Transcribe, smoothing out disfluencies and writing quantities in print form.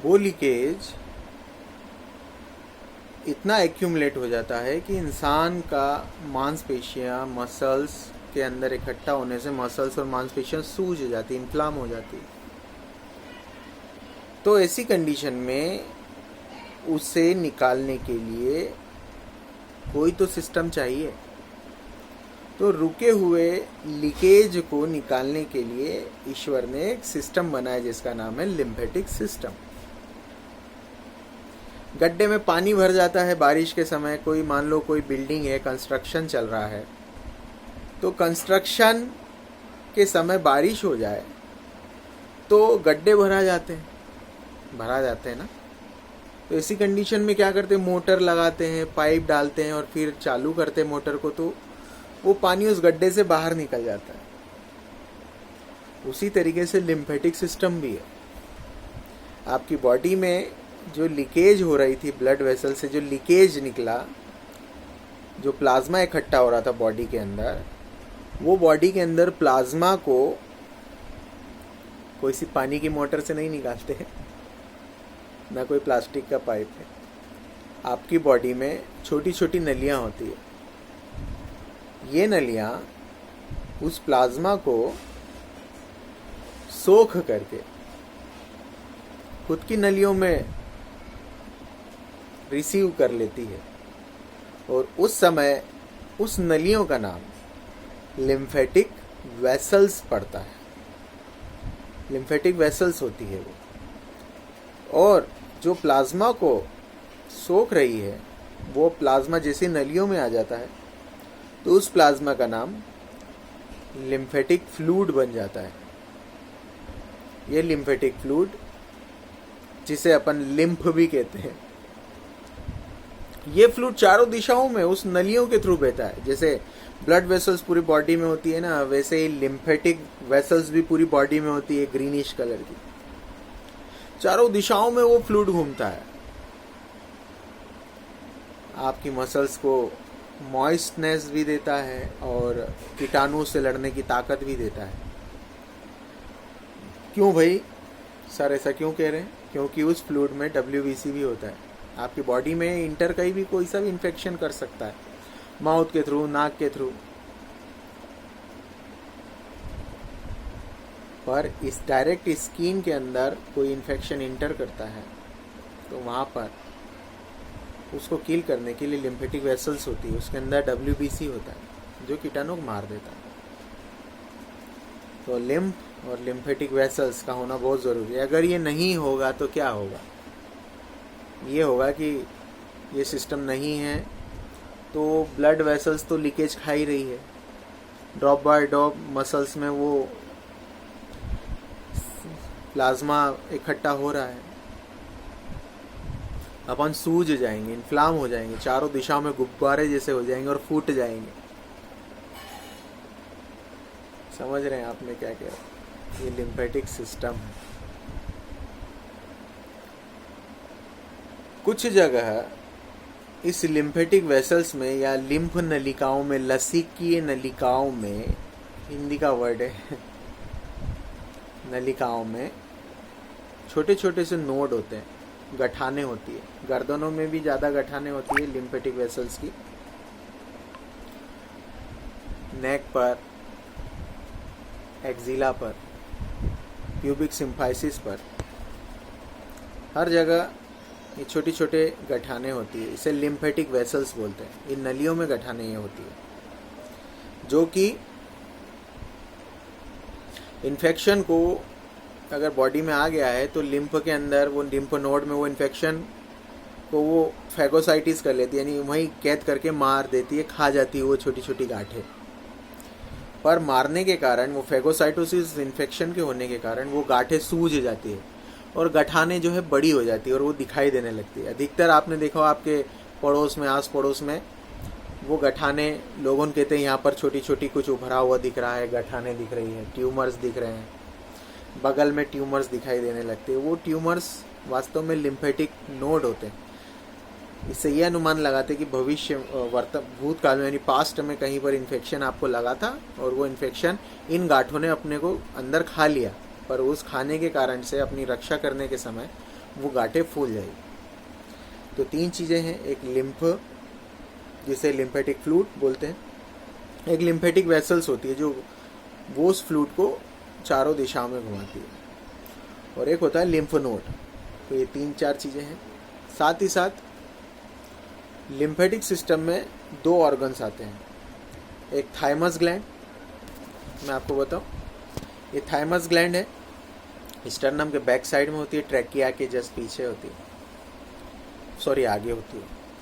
वो लीकेज इतना एक्यूमुलेट हो जाता है कि इंसान का मांसपेशियां मसल्स के अंदर इकट्ठा होने से मसल्स और मांसपेशियां सूज जाती, इन्फ्लाम हो जाती। तो ऐसी कंडीशन में उसे निकालने के लिए कोई तो सिस्टम चाहिए। तो रुके हुए लीकेज को निकालने के लिए ईश्वर ने एक सिस्टम बनाया जिसका नाम है लिम्फेटिक सिस्टम। गड्ढे में पानी भर जाता है बारिश के समय, कोई मान लो कोई बिल्डिंग है, कंस्ट्रक्शन चल रहा है, तो कंस्ट्रक्शन के समय बारिश हो जाए तो गड्ढे भरा जाते हैं ना। तो ऐसी कंडीशन में क्या करते हैं, मोटर लगाते हैं, पाइप डालते हैं और फिर चालू करते हैं मोटर को, तो वो पानी उस गड्ढे से बाहर निकल जाता है। उसी तरीके से लिम्फेटिक सिस्टम भी है। आपकी बॉडी में जो लीकेज हो रही थी, ब्लड वेसल से जो लीकेज निकला, जो प्लाज्मा इकट्ठा हो रहा था बॉडी के अंदर, वो बॉडी के अंदर प्लाज्मा को कोई सी पानी की मोटर से नहीं निकालते हैं, ना कोई प्लास्टिक का पाइप है। आपकी बॉडी में छोटी छोटी नलियां होती है। ये नलियां उस प्लाज्मा को सोख करके खुद की नलियों में रिसीव कर लेती है और उस समय उस नलियों का नाम लिम्फेटिक वेसल्स पड़ता है। लिम्फेटिक वेसल्स होती है वो, और जो प्लाज्मा को सोख रही है वो प्लाज्मा जैसे नलियों में आ जाता है तो उस प्लाज्मा का नाम लिम्फेटिक फ्लूइड बन जाता है। ये लिम्फेटिक फ्लूइड, जिसे अपन लिम्फ भी कहते हैं, ये फ्लूइड चारों दिशाओं में उस नलियों के थ्रू बहता है। जैसे ब्लड वेसल्स पूरी बॉडी में होती है ना, वैसे ही लिम्फेटिक वेसल्स भी पूरी बॉडी में होती है, ग्रीनिश कलर की। चारों दिशाओं में वो फ्लूइड घूमता है, आपकी मसल्स को मॉइस्टनेस भी देता है और कीटाणु से लड़ने की ताकत भी देता है। क्यों भाई सर ऐसा क्यों कह रहे हैं? क्योंकि उस फ्लूइड में WBC भी होता है। आपकी बॉडी में इंटर कहीं भी कोई सा भी इन्फेक्शन कर सकता है, माउथ के थ्रू, नाक के थ्रू, पर इस डायरेक्ट स्किन के अंदर कोई इन्फेक्शन इंटर करता है तो वहाँ पर उसको किल करने के लिए लिम्फेटिक वेसल्स होती है, उसके अंदर WBC होता है जो कीटाणु को मार देता है। तो लिम्फ और लिम्फेटिक वेसल्स का होना बहुत ज़रूरी है। अगर ये नहीं होगा तो क्या होगा? ये होगा कि ये सिस्टम नहीं है तो ब्लड वेसल्स तो लीकेज खा ही रही है, ड्रॉप बाय ड्रॉप मसल्स में वो प्लाज्मा इकट्ठा हो रहा है, अपन सूज जाएंगे, इन्फ्लाम हो जाएंगे, चारों दिशाओं में गुब्बारे जैसे हो जाएंगे और फूट जाएंगे। समझ रहे हैं आपने क्या कह रहा? ये लिम्फेटिक सिस्टम है। कुछ जगह इस लिम्फेटिक वेसल्स में या लिम्फ नलिकाओं में, लसीकीय नलिकाओं में, हिंदी का वर्ड है, नलिकाओं में छोटे छोटे से नोड होते हैं, गठाने होती है। गर्दनों में भी ज़्यादा गठाने होती है लिम्फेटिक वेसल्स की, नेक पर, एक्जिला पर, प्यूबिक सिम्फाइसिस पर, हर जगह ये छोटी छोटे गठाने होती है। इसे लिम्फेटिक वेसल्स बोलते हैं। इन नलियों में गठाने ये होती है जो कि इन्फेक्शन को अगर बॉडी में आ गया है तो लिम्फ के अंदर, वो लिम्फ नोड में वो इन्फेक्शन को वो फैगोसाइटिस कर लेती है, यानी वहीं कैद करके मार देती है, खा जाती है वो छोटी छोटी गांठें। पर मारने के कारण, वो फैगोसाइटोसिस इन्फेक्शन के होने के कारण वो गांठें सूज जाती है और गठाने जो है बड़ी हो जाती है और वो दिखाई देने लगती है। अधिकतर आपने देखा आपके पड़ोस में, आस पड़ोस में वो गठाने, लोगों कहते हैं यहाँ पर छोटी छोटी कुछ उभरा हुआ दिख रहा है, गठाने दिख रही है, ट्यूमर्स दिख रहे हैं, बगल में ट्यूमर्स दिखाई देने लगते हैं। वो ट्यूमर्स वास्तव में लिम्फेटिक नोड होते हैं। इससे ये अनुमान लगाते कि भविष्य, भूतकाल में यानी पास्ट में कहीं पर इन्फेक्शन आपको लगा था और वो इन्फेक्शन इन गांठों ने अपने को अंदर खा लिया, पर उस खाने के कारण से अपनी रक्षा करने के समय वो गांठें फूल जाएगी। तो 3 चीज़ें हैं, एक लिम्फ जिसे लिम्फेटिक फ्लूइड बोलते हैं, एक लिम्फेटिक वेसल्स होती है जो वो उस फ्लूइड को चारों दिशाओं में घुमाती है, और एक होता है लिम्फ नोड। तो ये 3-4 चीज़ें हैं। साथ ही साथ लिम्फेटिक सिस्टम में 2 ऑर्गन्स आते हैं, एक थाइमस ग्लैंड, मैं आपको बताऊं, ये थाइमस ग्लैंड है, स्टर्नम के बैक साइड में होती है, ट्रैकिया के जस्ट पीछे होती है, सॉरी आगे होती है।